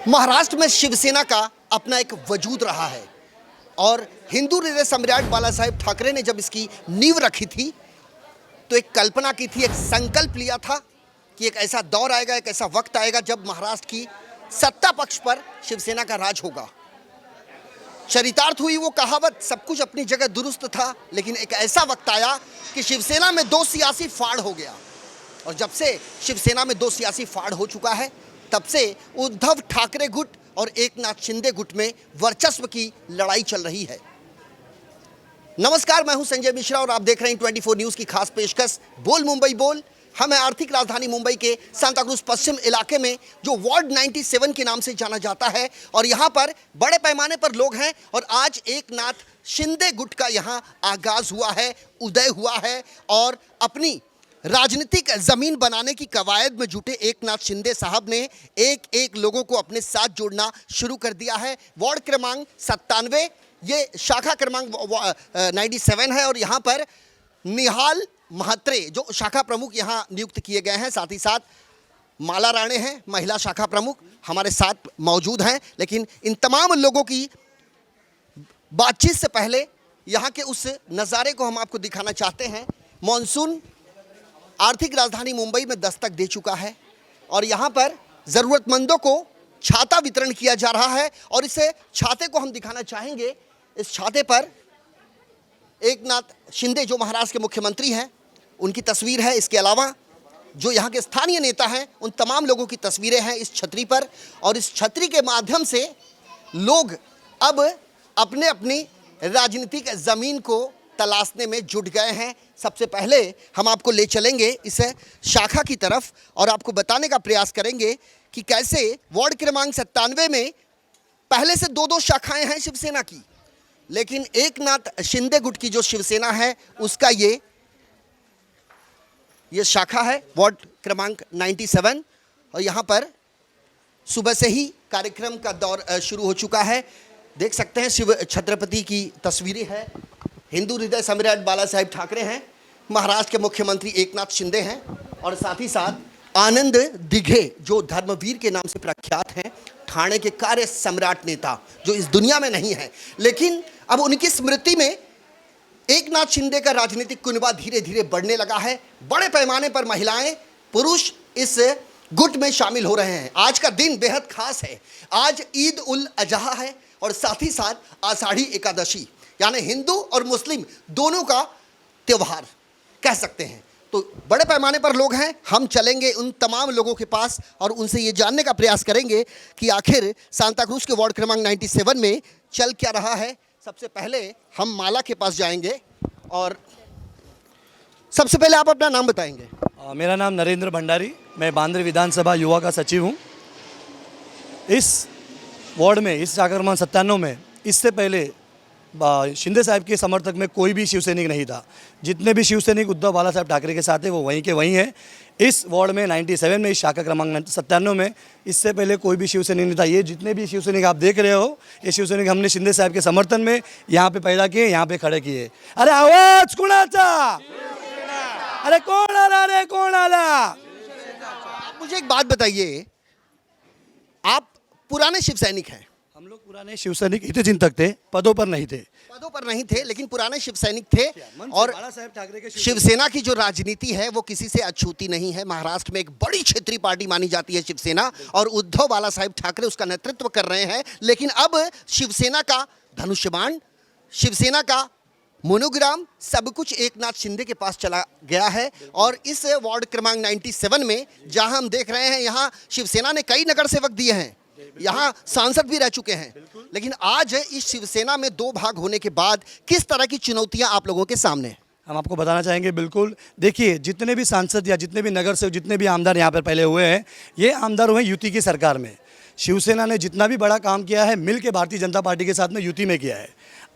महाराष्ट्र में शिवसेना का अपना एक वजूद रहा है और हिंदू हृदय सम्राट बाला साहेब ठाकरे ने जब इसकी नींव रखी थी तो एक कल्पना की थी, एक संकल्प लिया था कि एक ऐसा दौर आएगा, एक ऐसा वक्त आएगा जब महाराष्ट्र की सत्ता पक्ष पर शिवसेना का राज होगा। चरितार्थ हुई वो कहावत, सब कुछ अपनी जगह दुरुस्त था, लेकिन एक ऐसा वक्त आया कि शिवसेना में दो सियासी फाड़ हो गया। और जब से शिवसेना में दो सियासी फाड़ हो चुका है तब से उद्धव ठाकरे गुट और एकनाथ शिंदे गुट में वर्चस्व की लड़ाई चल रही है। नमस्कार, मैं हूं संजय मिश्रा और आप देख रहे हैं 24 न्यूज़ की खास पेशकश बोल मुंबई बोल। हम हैं आर्थिक राजधानी मुंबई के सांताक्रूज पश्चिम इलाके में, जो वार्ड 97 के नाम से जाना जाता है, और यहाँ पर बड़े पैमाने पर लोग हैं। और आज एकनाथ शिंदे गुट का यहाँ आगाज हुआ है, उदय हुआ है, और अपनी राजनीतिक जमीन बनाने की कवायद में जुटे एकनाथ शिंदे साहब ने एक एक लोगों को अपने साथ जोड़ना शुरू कर दिया है। वार्ड क्रमांक 97 ये शाखा क्रमांक 97 है और यहाँ पर निहाल महात्रे जो शाखा प्रमुख यहाँ नियुक्त किए गए हैं, साथ ही साथ माला राणे हैं महिला शाखा प्रमुख हमारे साथ मौजूद हैं। लेकिन इन तमाम लोगों की बातचीत से पहले यहाँ के उस नज़ारे को हम आपको दिखाना चाहते हैं। मॉनसून आर्थिक राजधानी मुंबई में दस्तक दे चुका है और यहाँ पर ज़रूरतमंदों को छाता वितरण किया जा रहा है और इसे छाते को हम दिखाना चाहेंगे। इस छाते पर एकनाथ शिंदे जो महाराष्ट्र के मुख्यमंत्री हैं उनकी तस्वीर है। इसके अलावा जो यहाँ के स्थानीय नेता हैं उन तमाम लोगों की तस्वीरें हैं इस छतरी पर, और इस छतरी के माध्यम से लोग अब अपने अपनी राजनीतिक ज़मीन को तलाशने में जुट गए हैं। सबसे पहले हम आपको ले चलेंगे इस शाखा की तरफ और आपको बताने का प्रयास करेंगे कि कैसे वार्ड क्रमांक 97 में पहले से दो शाखाएं हैं शिवसेना की, लेकिन एकनाथ शिंदे गुट की जो शिवसेना है उसका ये शाखा है वार्ड क्रमांक 97। और यहाँ पर सुबह से ही कार्यक्रम का दौर शुरू हो चुका है। देख सकते हैं शिव छत्रपति की तस्वीरें हैं। हिंदू हृदय सम्राट बाला साहेब ठाकरे हैं, महाराष्ट्र के मुख्यमंत्री एकनाथ शिंदे हैं, और साथ ही साथ आनंद दिघे जो धर्मवीर के नाम से प्रख्यात हैं, ठाणे के कार्य सम्राट नेता जो इस दुनिया में नहीं है, लेकिन अब उनकी स्मृति में एकनाथ शिंदे का राजनीतिक कुनबा धीरे धीरे बढ़ने लगा है। बड़े पैमाने पर महिलाएं पुरुष इस गुट में शामिल हो रहे हैं। आज का दिन बेहद खास है। आज ईद उल अजहा है और साथ ही साथ आषाढ़ी एकादशी, यानी हिंदू और मुस्लिम दोनों का त्यौहार कह सकते हैं। तो बड़े पैमाने पर लोग हैं। हम चलेंगे उन तमाम लोगों के पास और उनसे ये जानने का प्रयास करेंगे कि आखिर सांताक्रूज के वार्ड क्रमांक 97 में चल क्या रहा है। सबसे पहले हम माला के पास जाएंगे और सबसे पहले आप अपना नाम बताएंगे। मेरा नाम नरेंद्र भंडारी, मैं बांद्रा विधानसभा युवा का सचिव हूँ। इस वार्ड में इस शाखा क्रमांक 97 में इससे पहले शिंदे साहब के समर्थक में कोई भी शिव सैनिक नहीं था। जितने भी शिव सैनिक उद्धव बाला साहब ठाकरे के साथ है वो वहीं के वहीं हैं। इस वार्ड में 97 में इस शाखा क्रमांक 97 में इससे पहले कोई भी शिव सैनिक नहीं था। ये जितने भी शिव सैनिक आप देख रहे हो, ये शिव सैनिक हमने शिंदे साहब के समर्थन में यहाँ पे पैदा किए, यहाँ पे खड़े किए। अरे आवाज कुणाचा, अरे कौन आला, अरे कौन आला। मुझे एक बात बताइए, आप पुराने शिव सैनिक हैं? हम लोग पुराने शिव सैनिक हितचिंतक थे, पदों पर नहीं थे, लेकिन पुराने शिव सैनिक थे। और बाला साहेब ठाकरे के शिवसेना की जो राजनीति है वो किसी से अछूती नहीं है। महाराष्ट्र में एक बड़ी क्षेत्रीय पार्टी मानी जाती है शिवसेना, और उद्धव बाला साहेब ठाकरे उसका नेतृत्व कर रहे हैं। लेकिन अब शिवसेना का धनुष्यबाण, शिवसेना का मोनोग्राम, सब कुछ एकनाथ शिंदे के पास चला गया है। और इस वार्ड क्रमांक 97 में जहां हम देख रहे हैं, यहाँ शिवसेना ने कई नगर सेवक दिए हैं, यहाँ सांसद भी रह चुके हैं, लेकिन आज इस शिवसेना में दो भाग होने के बाद किस तरह की चुनौतियां आप लोगों के सामने? हम आपको बताना चाहेंगे। बिल्कुल, देखिए, जितने भी सांसद या जितने भी नगर से जितने भी आमदार यहाँ पर पहले हुए हैं, ये आमदार हुए यूटी की सरकार में। शिवसेना ने जितना भी बड़ा काम किया है मिल के भारतीय जनता पार्टी के साथ में यूटी में किया है।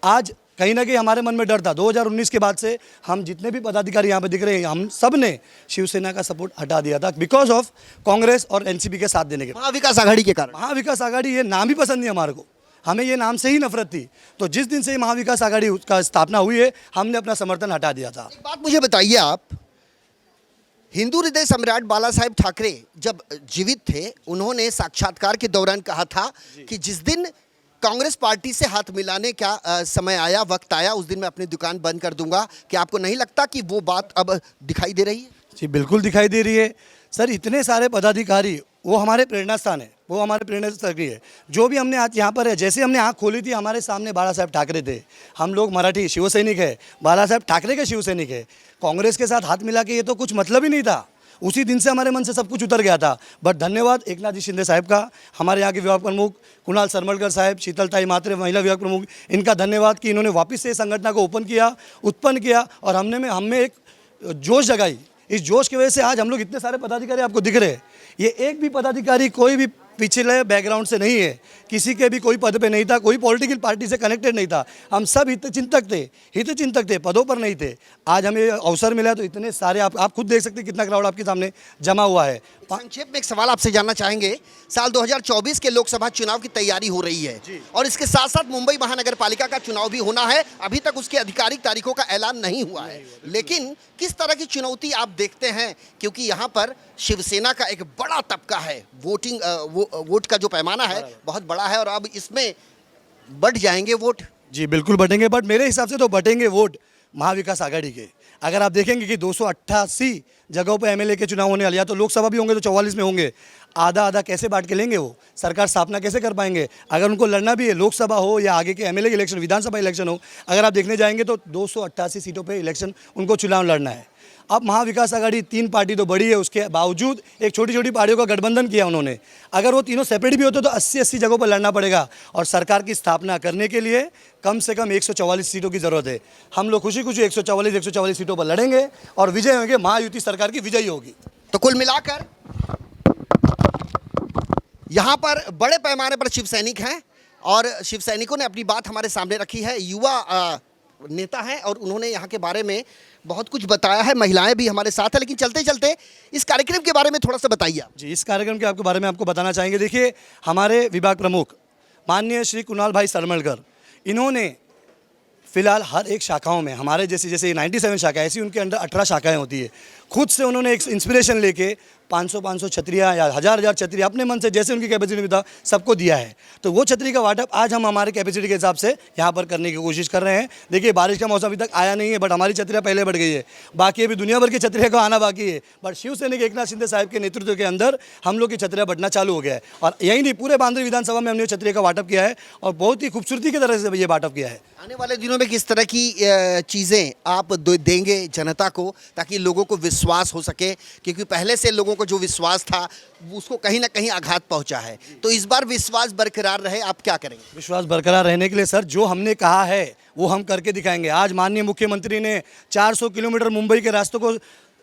आज कहीं ना कहीं हमारे मन में डर था। 2019 के बाद से हम जितने भी पदाधिकारी यहाँ पे दिख रहे हैं, हम सब ने शिवसेना का सपोर्ट हटा दिया था बिकॉज ऑफ कांग्रेस और एनसीपी के साथ देने के, महाविकास आघाड़ी के कारण। महाविकास आघाड़ी ये नाम ही पसंद नहीं हमारे को, हमें ये नाम से ही नफरत थी। तो जिस दिन से महाविकास आघाड़ी का स्थापना हुई है, हमने अपना समर्थन हटा दिया था। एक बात मुझे बताइए, आप हिंदू हृदय सम्राट बाला साहेब ठाकरे जब जीवित थे, उन्होंने साक्षात्कार के दौरान कहा था कि जिस दिन कांग्रेस पार्टी से हाथ मिलाने का समय आया, वक्त आया, उस दिन मैं अपनी दुकान बंद कर दूंगा। क्या आपको नहीं लगता कि वो बात अब दिखाई दे रही है? जी बिल्कुल दिखाई दे रही है सर। इतने सारे पदाधिकारी, वो हमारे प्रेरणा स्थान है, वो हमारे प्रेरणा स्थान है। जो भी हमने आज यहाँ पर है, जैसे हमने आँख खोली थी, हमारे सामने बाला साहेब ठाकरे थे। हम लोग मराठी शिव सैनिक है, बाला साहेब ठाकरे के शिव सैनिक है। कांग्रेस के साथ हाथ मिला के ये तो कुछ मतलब ही नहीं था। उसी दिन से हमारे मन से सब कुछ उतर गया था। बट धन्यवाद एकनाथ जी शिंदे साहब का, हमारे यहाँ के विभाग प्रमुख कुणाल सरमलकर साहब, शीतलताई मात्रे महिला विभाग प्रमुख, इनका धन्यवाद कि इन्होंने वापस से इस संगठन को उत्पन्न किया और हम में एक जोश जगाई। इस जोश की वजह से आज हम लोग इतने सारे पदाधिकारी आपको दिख रहे हैं। ये एक भी पदाधिकारी कोई भी पिछले बैकग्राउंड से नहीं है, किसी के भी कोई पद पे नहीं था, कोई पॉलिटिकल पार्टी से कनेक्टेड नहीं था। हम सब हितचिंतक थे, पदों पर नहीं थे। आज हमें अवसर मिला तो इतने सारे आप खुद देख सकते हैं कितना क्राउड आपके सामने जमा हुआ है। संक्षेप में एक सवाल आपसे जानना चाहेंगे। साल 2024 के लोकसभा चुनाव की तैयारी हो रही है और इसके साथ साथ मुंबई महानगर पालिका का चुनाव भी होना है। अभी तक उसके आधिकारिक तारीखों का ऐलान नहीं हुआ है, लेकिन किस तरह की चुनौती आप देखते हैं? क्योंकि यहाँ पर शिवसेना का एक बड़ा तबका है, वोट का जो पैमाना है बहुत बड़ा है और अब इसमें बढ़ जाएंगे वोट। जी बिल्कुल बढ़ेंगे, बट मेरे हिसाब से तो बढ़ेंगे वोट महाविकास आघाड़ी के। अगर आप देखेंगे कि 288 जगहों पर एमएलए के चुनाव होने वाले, या तो लोकसभा भी होंगे तो 44 में होंगे। आधा आधा कैसे बांट के लेंगे? वो सरकार स्थापना कैसे कर पाएंगे? अगर उनको लड़ना भी है, लोकसभा हो या आगे के एमएलए के इलेक्शन, विधानसभा इलेक्शन हो, अगर आप देखने जाएंगे तो 288 सीटों पे इलेक्शन उनको चुनाव लड़ना है। अब महाविकास आघाड़ी 3 पार्टी तो बड़ी है, उसके बावजूद एक छोटी छोटी पार्टियों का गठबंधन किया उन्होंने। अगर वो तीनों सेपरेट भी होते तो 80-80 जगहों पर लड़ना पड़ेगा और सरकार की स्थापना करने के लिए कम से कम 144 सीटों की ज़रूरत है। हम लोग खुशी खुशी 144 सीटों पर लड़ेंगे और विजय होंगे, महायुति सरकार की विजयी होगी। तो कुल मिलाकर यहाँ पर बड़े पैमाने पर शिव सैनिक हैं और शिव सैनिकों ने अपनी बात हमारे सामने रखी है। युवा नेता हैं और उन्होंने यहाँ के बारे में बहुत कुछ बताया है। महिलाएं भी हमारे साथ हैं, लेकिन चलते चलते इस कार्यक्रम के बारे में थोड़ा सा बताइए आप। जी, इस कार्यक्रम के बारे में आपको बताना चाहेंगे। देखिए, हमारे विभाग प्रमुख माननीय श्री कुणाल भाई सरमलकर, इन्होंने फिलहाल हर एक शाखाओं में, हमारे जैसे 97 शाखाएं, ऐसी उनके अंडर 18 शाखाएं होती है। खुद से उन्होंने एक इंस्पिरेशन लेके 500 छतरियाँ या 1000 छतरियाँ अपने मन से, जैसे उनकी कैपेसिटी में था, सबको दिया है। तो वो छतरी का वाटअप आज हम हमारे कैपेसिटी के हिसाब से यहाँ पर करने की कोशिश कर रहे हैं। देखिए, बारिश का मौसम अभी तक आया नहीं है, बट हमारी छतरियाँ पहले बढ़ गई है। बाकी अभी दुनिया भर की छतरियाँ को आना बाकी है, बट शिवसेना के एकनाथ शिंदे साहब के नेतृत्व के अंदर हम लोग की छतरियाँ बढ़ना चालू हो गया है। और यही नहीं, पूरे बांद्रा विधानसभा में हमने छतरियों का वाटअप किया है और बहुत ही खूबसूरती की तरह से ये वाटअप किया है। आने वाले दिनों में किस तरह की चीज़ें आप देंगे जनता को, ताकि लोगों को विश्वास हो सके? क्योंकि पहले से लोगों को जो विश्वास था उसको कहीं ना कहीं आघात पहुंचा है, तो इस बार विश्वास बरकरार रहे, आप क्या करेंगे? विश्वास बरकरार रहने के लिए सर, जो हमने कहा है वो हम करके दिखाएंगे। आज माननीय मुख्यमंत्री ने 400 किलोमीटर मुंबई के रास्तों को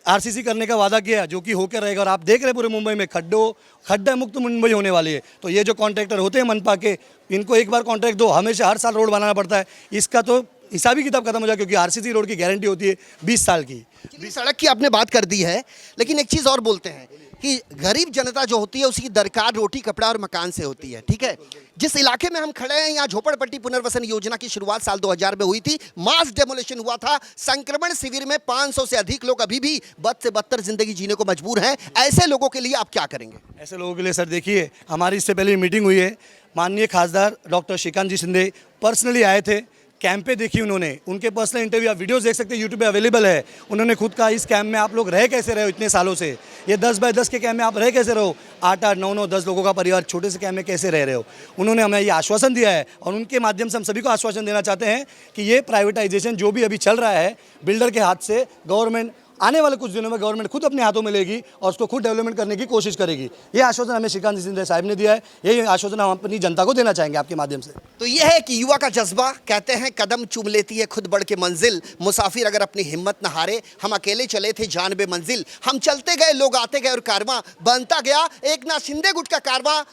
आरसीसी करने का वादा किया, जो कि होकर रहेगा। और आप देख रहे हैं पूरे मुंबई में खड्डा मुक्त मुंबई होने वाली है। तो ये जो कॉन्ट्रैक्टर होते हैं मनपा के, इनको एक बार कॉन्ट्रैक्ट दो, हमेशा हर साल रोड बनाना पड़ता है। इसका तो हिसाबी किताब खत्म हो जाए, क्योंकि आरसीसी रोड की गारंटी होती है 20 साल की। सड़क की आपने बात कर दी है, लेकिन एक चीज़ और बोलते हैं कि गरीब जनता जो होती है उसकी दरकार रोटी कपड़ा और मकान से होती है, ठीक है? जिस इलाके में हम खड़े हैं, यहाँ झोपड़पट्टी पुनर्वसन योजना की शुरुआत साल 2000 में हुई थी। मास डेमोलिशन हुआ था। संक्रमण शिविर में 500 से अधिक लोग अभी भी बद से बदतर जिंदगी जीने को मजबूर हैं। ऐसे लोगों के लिए आप क्या करेंगे? ऐसे लोगों के लिए सर, देखिए, हमारी इससे पहले मीटिंग हुई है। माननीय खासदार डॉक्टर श्रीकांत जी शिंदे पर्सनली आए थे, कैंप पे देखी उन्होंने। उनके पर्सनल इंटरव्यू आप वीडियोस देख सकते हैं, यूट्यूब पे अवेलेबल है। उन्होंने खुद कहा, इस कैंप में आप लोग रह कैसे रहे हो इतने सालों से? ये 10 बाय 10 के कैंप में आप रह कैसे रहो? 8-8, 9-9, 10 लोगों का परिवार छोटे से कैंप में कैसे रह रहे हो? उन्होंने हमें ये आश्वासन दिया है और उनके माध्यम से हम सभी को आश्वासन देना चाहते हैं कि ये प्राइवेटाइजेशन जो भी अभी चल रहा है बिल्डर के हाथ से, गवर्नमेंट आने वाले कुछ दिनों में गवर्नमेंट खुद अपने हाथों में लेगी और उसको खुद डेवलपमेंट करने की कोशिश करेगी। ये आश्वासन हमें श्रीकांत जी शिंदे साहब ने दिया है। यही आश्वासन हम अपनी जनता को देना चाहेंगे आपके माध्यम से। तो ये है कि युवा का जज्बा, कहते हैं कदम चूम लेती है खुद बढ़ के मंजिल। मुसाफिर अगर अपनी हिम्मत न हारे, हम अकेले चले थे जानबे मंजिल। हम चलते गए, लोग आते गए और कारवां बनता गया। एकनाथ शिंदे गुट का कारवां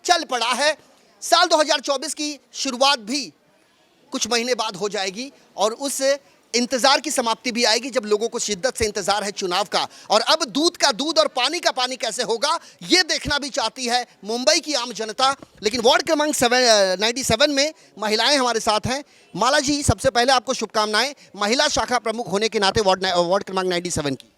चल पड़ा है। साल 2024 की शुरुआत भी कुछ महीने बाद हो जाएगी और उस इंतजार की समाप्ति भी आएगी, जब लोगों को शिद्दत से इंतजार है चुनाव का। और अब दूध का दूध और पानी का पानी कैसे होगा, ये देखना भी चाहती है मुंबई की आम जनता। लेकिन वार्ड क्रमांक 97 में महिलाएं हमारे साथ हैं। माला जी, सबसे पहले आपको शुभकामनाएं महिला शाखा प्रमुख होने के नाते वार्ड क्रमांक 97 की।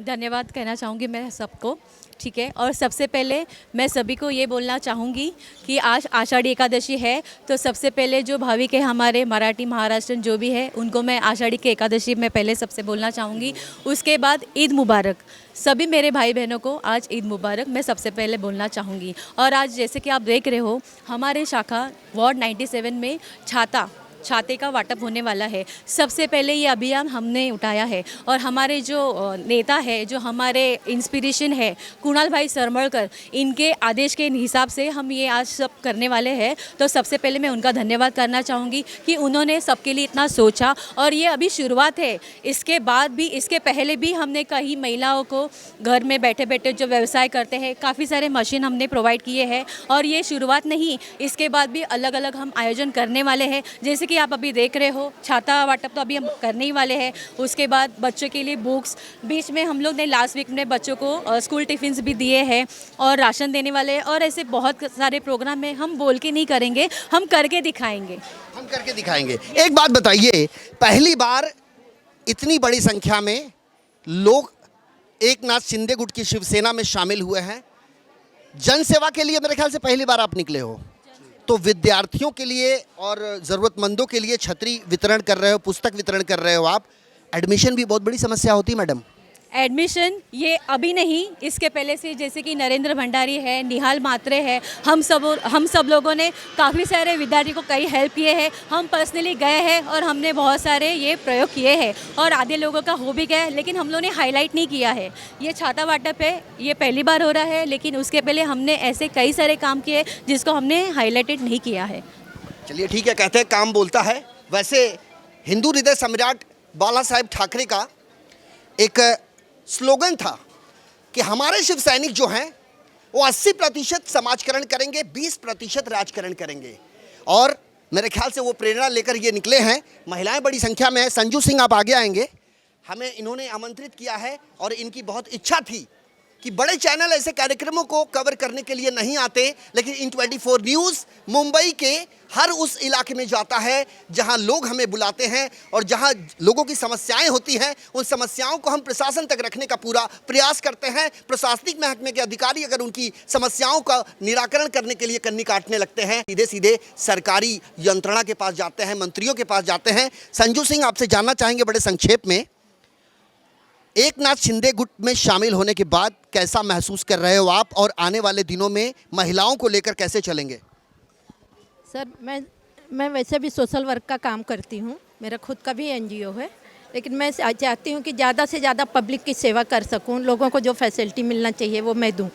धन्यवाद कहना चाहूँगी मैं सबको, ठीक है। और सबसे पहले मैं सभी को ये बोलना चाहूँगी कि आज आषाढ़ी एकादशी है, तो सबसे पहले जो भाविक है हमारे मराठी महाराष्ट्रन जो भी है उनको मैं आषाढ़ी की एकादशी में पहले सबसे बोलना चाहूँगी। उसके बाद ईद मुबारक, सभी मेरे भाई बहनों को आज ईद मुबारक मैं सबसे पहले बोलना चाहूँगी। और आज जैसे कि आप देख रहे हो हमारे शाखा वार्ड 97 में छाते का वाटप होने वाला है। सबसे पहले ये अभियान हमने उठाया है और हमारे जो नेता है, जो हमारे इंस्पिरेशन है कुणाल भाई सरमड़कर, इनके आदेश के हिसाब से हम ये आज सब करने वाले हैं। तो सबसे पहले मैं उनका धन्यवाद करना चाहूँगी कि उन्होंने सबके लिए इतना सोचा। और ये अभी शुरुआत है, इसके बाद भी, इसके पहले भी हमने कई महिलाओं को घर में बैठे बैठे जो व्यवसाय करते हैं काफ़ी सारे मशीन हमने प्रोवाइड किए हैं। और ये शुरुआत नहीं, इसके बाद भी अलग अलग हम आयोजन करने वाले हैं। जैसे कि आप अभी देख रहे हो छाता वाटप तो अभी हम करने ही वाले हैं। उसके बाद बच्चों के लिए बुक्स, बीच में हम लोग ने लास्ट वीक में बच्चों को स्कूल टिफ़िन्स भी दिए हैं और राशन देने वाले हैं। और ऐसे बहुत सारे प्रोग्राम में हम बोल के नहीं करेंगे, हम करके दिखाएंगे। हम करके दिखाएंगे। एक बात बताइए, पहली बार इतनी बड़ी संख्या में लोग एकनाथ शिंदे गुट की शिवसेना में शामिल हुए हैं। जन सेवा के लिए मेरे ख्याल से पहली बार आप निकले हो, तो विद्यार्थियों के लिए और ज़रूरतमंदों के लिए छतरी वितरण कर रहे हो, पुस्तक वितरण कर रहे हो आप। एडमिशन भी बहुत बड़ी समस्या होती है मैडम। एडमिशन ये अभी नहीं, इसके पहले से जैसे कि नरेंद्र भंडारी है, निहाल मात्रे है, हम सब लोगों ने काफ़ी सारे विद्यार्थी को कई हेल्प किए हैं। हम पर्सनली गए हैं और हमने बहुत सारे ये प्रयोग किए हैं और आधे लोगों का हो भी गया है, लेकिन हम लोगों ने हाईलाइट नहीं किया है। ये छाता वाटप है, ये पहली बार हो रहा है, लेकिन उसके पहले हमने ऐसे कई सारे काम किए जिसको हमने हाईलाइटेड नहीं किया है। चलिए ठीक है, कहते हैं काम बोलता है। वैसे हिंदू हृदय सम्राट बाला साहेब ठाकरे का एक स्लोगन था कि हमारे शिव सैनिक जो हैं वो 80% समाजकरण करेंगे, 20% राजकरण करेंगे। और मेरे ख्याल से वो प्रेरणा लेकर ये निकले हैं। महिलाएं बड़ी संख्या में हैं। संजू सिंह आप आगे आएंगे। हमें इन्होंने आमंत्रित किया है और इनकी बहुत इच्छा थी कि बड़े चैनल ऐसे कार्यक्रमों को कवर करने के लिए नहीं आते, लेकिन इन 24 न्यूज़ मुंबई के हर उस इलाके में जाता है जहां लोग हमें बुलाते हैं और जहां लोगों की समस्याएं होती हैं, उन समस्याओं को हम प्रशासन तक रखने का पूरा प्रयास करते हैं। प्रशासनिक महकमे के अधिकारी अगर उनकी समस्याओं का निराकरण करने के लिए कन्नी काटने लगते हैं, सीधे सीधे सरकारी यंत्रणा के पास जाते हैं, मंत्रियों के पास जाते हैं। संजू सिंह, आपसे जानना चाहेंगे बड़े संक्षेप में, एकनाथ शिंदे गुट में शामिल होने के बाद कैसा महसूस कर रहे हो आप और आने वाले दिनों में महिलाओं को लेकर कैसे चलेंगे? सर, मैं वैसे भी सोशल वर्क का काम करती हूँ, मेरा खुद का भी एनजीओ है, लेकिन मैं चाहती हूँ कि ज़्यादा से ज़्यादा पब्लिक की सेवा कर सकूँ, लोगों को जो फैसिलिटी मिलना चाहिए वो मैं दूँ।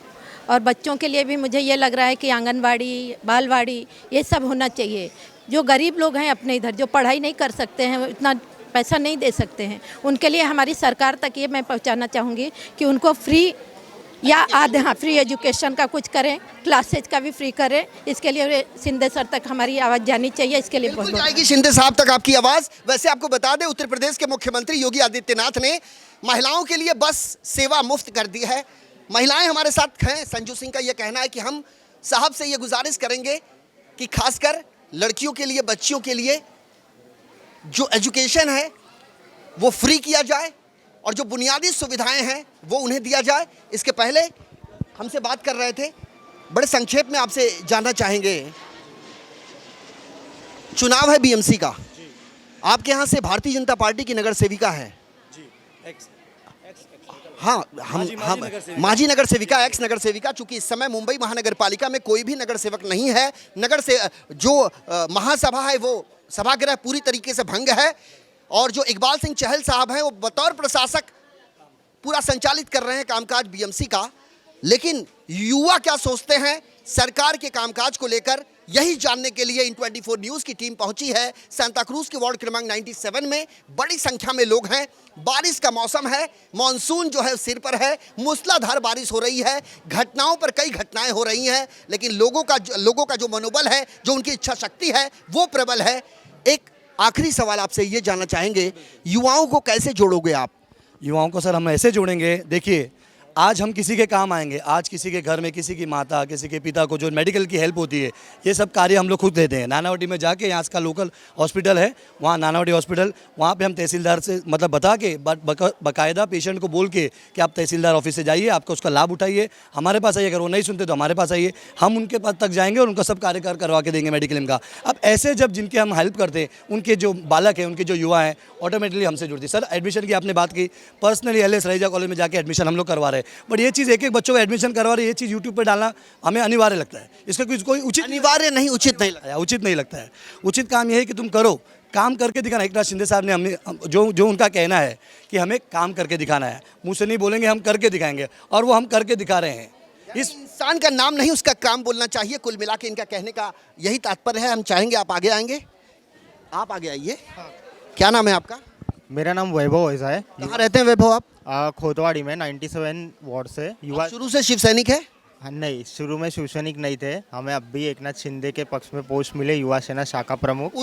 और बच्चों के लिए भी मुझे ये लग रहा है कि आंगनबाड़ी, बालवाड़ी, ये सब होना चाहिए। जो गरीब लोग हैं अपने इधर, जो पढ़ाई नहीं कर सकते हैं, इतना पैसा नहीं दे सकते हैं, उनके लिए हमारी सरकार तक ये मैं पहुंचाना चाहूँगी कि उनको फ्री या आधे, हाँ, फ्री एजुकेशन का कुछ करें, क्लासेज का भी फ्री करें। इसके लिए शिंदे सर तक हमारी आवाज़ जानी चाहिए। इसके लिए बिल्कुल जाएगी शिंदे साहब तक आपकी आवाज़। वैसे आपको बता दें, उत्तर प्रदेश के मुख्यमंत्री योगी आदित्यनाथ ने महिलाओं के लिए बस सेवा मुफ्त कर दी है। महिलाएं हमारे साथ हैं। संजू सिंह का यह कहना है कि हम साहब से ये गुजारिश करेंगे कि खासकर लड़कियों के लिए, बच्चियों के लिए जो एजुकेशन है वो फ्री किया जाए और जो बुनियादी सुविधाएं हैं वो उन्हें दिया जाए। इसके पहले हमसे बात कर रहे थे, बड़े संक्षेप में आपसे जानना चाहेंगे, चुनाव है बीएमसी का, आपके यहाँ से भारतीय जनता पार्टी की नगर सेविका है हाँ, हम मांझी नगर सेविका, एक्स नगर सेविका। चूंकि इस समय मुंबई महानगर पालिका में कोई भी नगर सेवक नहीं है, नगर से जो महासभा है वो सभागृह पूरी तरीके से भंग है और जो इकबाल सिंह चहल साहब हैं वो बतौर प्रशासक पूरा संचालित कर रहे हैं कामकाज बीएमसी का। लेकिन युवा क्या सोचते हैं सरकार के कामकाज को लेकर, यही जानने के लिए इन 24 न्यूज़ की टीम पहुंची है सांता क्रूज के वार्ड क्रमांक 97 में। बड़ी संख्या में लोग हैं। बारिश का मौसम है, मानसून जो है सिर पर है, मूसलाधार बारिश हो रही है, घटनाओं पर कई घटनाएं हो रही हैं, लेकिन लोगों का जो मनोबल है, जो उनकी इच्छा शक्ति है वो प्रबल है। एक आखिरी सवाल आपसे ये जानना चाहेंगे, युवाओं को कैसे जोड़ोगे आप? युवाओं को सर हम ऐसे जोड़ेंगे, देखिए आज हम किसी के काम आएंगे, आज किसी के घर में किसी की माता, किसी के पिता को जो मेडिकल की हेल्प होती है, ये सब कार्य हम लोग खुद देते हैं। नानावटी में जाके यहाँ का लोकल हॉस्पिटल है, वहाँ नानावटी हॉस्पिटल, वहाँ पे हम तहसीलदार से मतलब बता के बाकायदा पेशेंट को बोल के कि आप तहसीलदार ऑफिस से जाइए, आपका उसका लाभ उठाइए, हमारे पास आइए, अगर वो नहीं सुनते तो हमारे पास आइए, हम उनके पास तक जाएंगे और उनका सब कार्य करवा के देंगे मेडिक्लेम का। अब ऐसे जब जिनके हम हेल्प करते हैं, उनके जो बालक हैं, उनके जो युवा हैं, ऑटोमेटिकली हमसे जुड़ती है। सर एडमिशन की आपने बात की, पर्सनली LS रईजा कॉलेज में जाके एडमिशन हम लोग करवा रहे हैं, बट ये चीज़ एक बच्चों को एडमिशन करवा रहे हैं, ये चीज़ यूट्यूब पर डालना हमें अनिवार्य लगता है। इसका कोई उचित अनिवार्य नहीं, उचित नहीं लगता। उचित नहीं लगता है। उचित काम यह है कि तुम करो, काम करके दिखाना। एकनाथ शिंदे साहब ने हमने जो उनका कहना है कि हमें काम करके दिखाना है, मुँह से नहीं बोलेंगे, हम करके दिखाएंगे, और वो हम करके दिखा रहे हैं। इस इंसान का नाम नहीं, उसका काम बोलना चाहिए। कुल मिला के इनका कहने का यही तात्पर्य है। हम चाहेंगे आप आगे आएंगे, आप आगे आइए। क्या नाम है आपका? मेरा नाम वैभव ओझा है। कहाँ रहते हैं वैभव आप? खोतवाड़ी में 97 वार्ड से युवा। शुरू से शिव सैनिक है? हाँ, नहीं, शुरू में शिव सैनिक नहीं थे, हमें अब भी एकनाथ शिंदे के पक्ष में पोस्ट मिले, युवा सेना शाखा प्रमुख।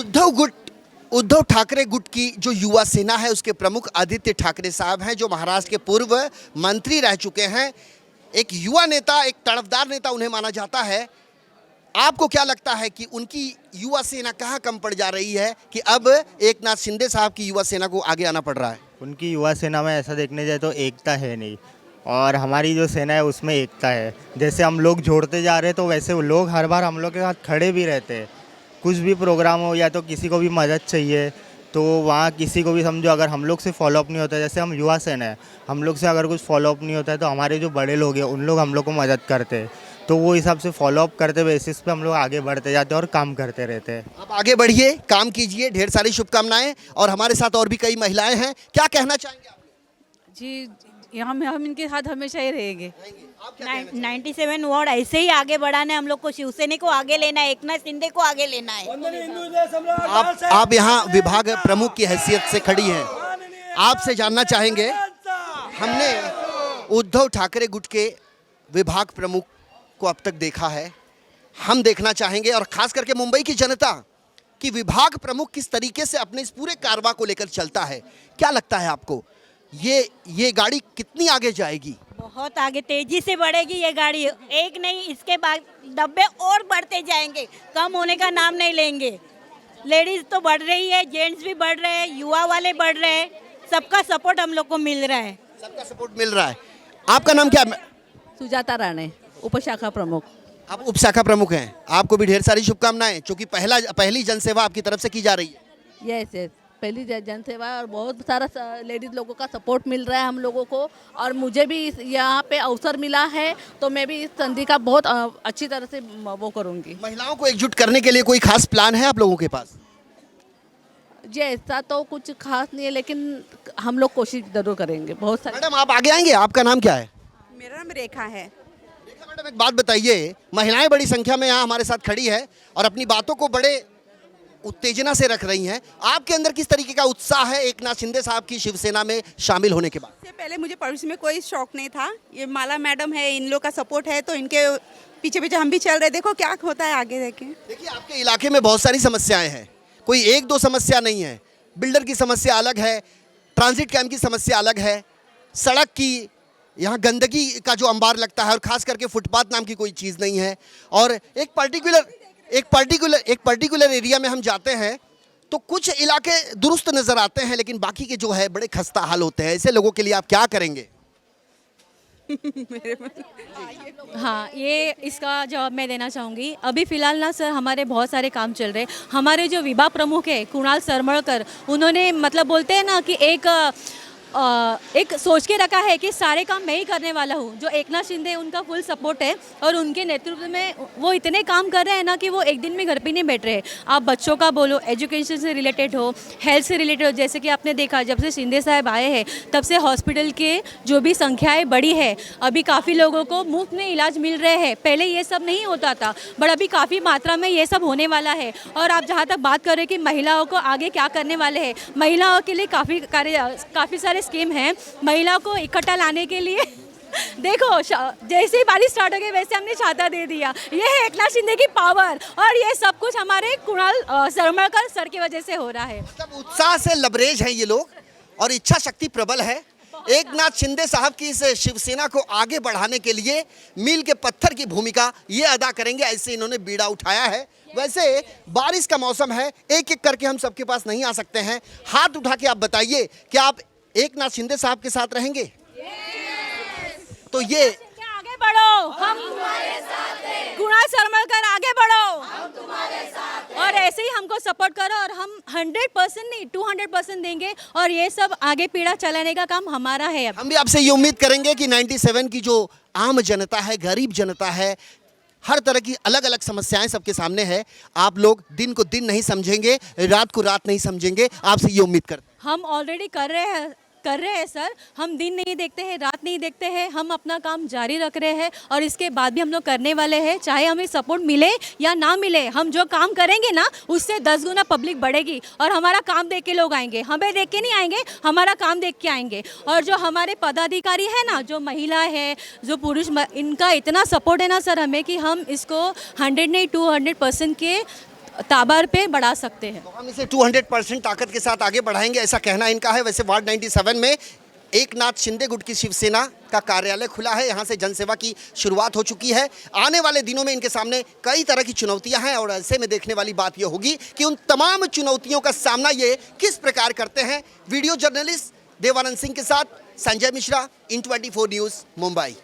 उद्धव ठाकरे गुट की जो युवा सेना है उसके प्रमुख आदित्य ठाकरे साहब हैं, जो महाराष्ट्र के पूर्व मंत्री रह चुके हैं। एक युवा नेता, एक तड़फदार नेता उन्हें माना जाता है। आपको क्या लगता है कि उनकी युवा सेना कहाँ कम पड़ जा रही है कि अब एकनाथ शिंदे साहब की युवा सेना को आगे आना पड़ रहा है? उनकी युवा सेना में ऐसा देखने जाए तो एकता है नहीं, और हमारी जो सेना है उसमें एकता है। जैसे हम लोग जोड़ते जा रहे हैं तो वैसे वो लोग हर बार हम लोग के साथ खड़े भी रहते हैं। कुछ भी प्रोग्राम हो या तो किसी को भी मदद चाहिए तो वहाँ किसी को भी समझो, अगर हम लोग से फॉलोअप नहीं होता है, जैसे हम युवा सेना है, हम लोग से अगर कुछ फॉलोअप नहीं होता है तो हमारे जो बड़े लोग हैं उन लोग हम लोग को मदद करते हैं, तो वो हिसाब से फॉलोअप करते बेसिस पे हम लोग आगे बढ़ते जाते हैं और काम करते रहते हैं। आप आगे बढ़िए, काम कीजिए, ढेर सारी शुभकामनाएं। और हमारे साथ और भी कई महिलाएं हैं, क्या कहना चाहेंगे आप? जी, हम इनके साथ हमेशा ही रहेंगे। 97 वार्ड ऐसे ही आगे बढ़ाना है, हम लोग को शिवसेना को आगे लेना है, एकनाथ शिंदे को आगे लेना है। आप यहाँ विभाग प्रमुख की हैसियत से खड़ी हैं, आपसे जानना चाहेंगे, हमने उद्धव ठाकरे गुट के विभाग प्रमुख को अब तक देखा है, हम देखना चाहेंगे, और खास करके मुंबई की जनता कि विभाग प्रमुख किस तरीके से अपने इस पूरे कारवां को लेकर चलता है। क्या लगता है आपको, ये गाड़ी कितनी आगे जाएगी? बहुत आगे तेजी से बढ़ेगी ये गाड़ी, एक नहीं इसके बाद डब्बे और बढ़ते जाएंगे, कम होने का नाम नहीं लेंगे। लेडीज तो बढ़ रही है, जेंट्स भी बढ़ रहे हैं, युवा वाले बढ़ रहे हैं, सबका सपोर्ट हम लोग को मिल रहा है। सबका सपोर्ट मिल रहा है। आपका नाम क्या है? सुजाता राणे, उपशाखा प्रमुख। आप उपशाखा प्रमुख हैं, आपको भी ढेर सारी शुभकामनाएं, क्योंकि पहली जनसेवा आपकी तरफ से की जा रही है। यस, पहली जनसेवा और बहुत सारा लेडीज लोगों का सपोर्ट मिल रहा है हम लोगों को, और मुझे भी यहाँ पे अवसर मिला है तो मैं भी इस संधि का बहुत अच्छी तरह से वो करूँगी। महिलाओं को एकजुट करने के लिए कोई खास प्लान है आप लोगों के पास? जी, ऐसा तो कुछ खास नहीं है, लेकिन हम लोग कोशिश जरूर करेंगे। बहुत सारे। मैडम आप आगे आएंगे, आपका नाम क्या है? मेरा नाम रेखा है। रेखा मैडम, एक बात बताइए, महिलाएं बड़ी संख्या में यहाँ हमारे साथ खड़ी है और अपनी बातों को बड़े उत्तेजना से रख रही हैं। आपके अंदर किस तरीके का उत्साह है एकनाथ शिंदे साहब की शिवसेना में शामिल होने के बाद? इससे पहले मुझे पड़ोसी में कोई शौक नहीं था, ये माला मैडम है, इन लोग का सपोर्ट है, तो इनके पीछे पीछे हम भी चल रहे। देखो क्या होता है आगे। देखिए, आपके इलाके में बहुत सारी समस्याएं हैं, कोई एक दो समस्या नहीं है। बिल्डर की समस्या अलग है, ट्रांजिट कैंप की समस्या अलग है, सड़क की, यहाँ गंदगी का जो अंबार लगता है, और खास करके फुटपाथ नाम की कोई चीज़ नहीं है। और एक पर्टिकुलर एरिया में हम जाते हैं तो कुछ इलाके दुरुस्त नज़र आते हैं, लेकिन बाकी के जो है बड़े खस्ता हाल होते हैं। ऐसे लोगों के लिए आप क्या करेंगे? हाँ, ये इसका जवाब मैं देना चाहूँगी। अभी फ़िलहाल ना सर, हमारे बहुत सारे काम चल रहे हैं। हमारे जो विभाग प्रमुख है कुणाल सरमड़कर, उन्होंने मतलब बोलते हैं ना कि एक सोच के रखा है कि सारे काम मैं ही करने वाला हूँ। जो एकनाथ शिंदे, उनका फुल सपोर्ट है और उनके नेतृत्व में वो इतने काम कर रहे हैं ना कि वो एक दिन में घर पे नहीं बैठ रहे। आप बच्चों का बोलो, एजुकेशन से रिलेटेड हो, हेल्थ से रिलेटेड हो, जैसे कि आपने देखा जब से शिंदे साहब आए हैं तब से हॉस्पिटल के जो भी संख्याएँ बढ़ी है, अभी काफ़ी लोगों को मुफ्त में इलाज मिल रहे हैं। पहले ये सब नहीं होता था, बट अभी काफ़ी मात्रा में ये सब होने वाला है। और आप जहाँ तक बात कर रहे हैं कि महिलाओं को आगे क्या करने वाले हैं, महिलाओं के लिए काफ़ी सारे स्कीम है महिलाओं को इकट्ठा लाने के लिए। देखो, जैसे ही बारिश स्टार्ट हो गई वैसे हमने छाता दे दिया। ये है एकनाथ शिंदे की पावर, और ये सब कुछ हमारे कुणाल सरमड़कर सर की वजह से हो रहा है। मतलब उत्साह से लबरेज हैं ये लोग और इच्छा शक्ति प्रबल है। एकनाथ शिंदे साहब की इस शिवसेना को आगे बढ़ाने के लिए मील के पत्थर की भूमिका ये अदा करेंगे, ऐसे इन्होंने बीड़ा उठाया है। वैसे बारिश का मौसम है, एक एक करके हम सबके पास नहीं आ सकते हैं। हाथ उठा के आप बताइए कि आप एकनाथ शिंदे साहब के साथ रहेंगे? तो ये आगे बढ़ो, हम तुम्हारे साथ हैं। कुणाल सरमलकर आगे बढ़ो, हम तुम्हारे साथ हैं। और ऐसे ही हमको सपोर्ट करो और हम 100% नहीं 200% देंगे और ये सब आगे पीढ़ा चलाने का काम हमारा है। हम भी आपसे ये उम्मीद करेंगे कि 97 की जो आम जनता है, गरीब जनता है, हर तरह की अलग अलग समस्याएं सबके सामने है। आप लोग दिन को दिन नहीं समझेंगे, रात को रात नहीं समझेंगे, आपसे ये उम्मीद करते हैं। हम ऑलरेडी कर रहे हैं सर। हम दिन नहीं देखते हैं, रात नहीं देखते हैं, हम अपना काम जारी रख रहे हैं और इसके बाद भी हम लोग करने वाले हैं, चाहे हमें सपोर्ट मिले या ना मिले। हम जो काम करेंगे ना उससे 10 गुना पब्लिक बढ़ेगी और हमारा काम देख के लोग आएंगे। हमें देख के नहीं आएंगे, हमारा काम देख के आएंगे। और जो हमारे पदाधिकारी है ना, जो महिला है, जो पुरुष, इनका इतना सपोर्ट है ना सर हमें कि हम इसको 100 नहीं 200% के ताबार पे बढ़ा सकते हैं। तो हम इसे 200% ताकत के साथ आगे बढ़ाएंगे, ऐसा कहना इनका है। वैसे वार्ड 97 में एकनाथ शिंदे गुट की शिवसेना का कार्यालय खुला है, यहाँ से जनसेवा की शुरुआत हो चुकी है। आने वाले दिनों में इनके सामने कई तरह की चुनौतियां हैं और ऐसे में देखने वाली बात यह होगी कि उन तमाम चुनौतियों का सामना ये किस प्रकार करते हैं। वीडियो जर्नलिस्ट देवानंद सिंह के साथ संजय मिश्रा, इन 24 न्यूज़, मुंबई।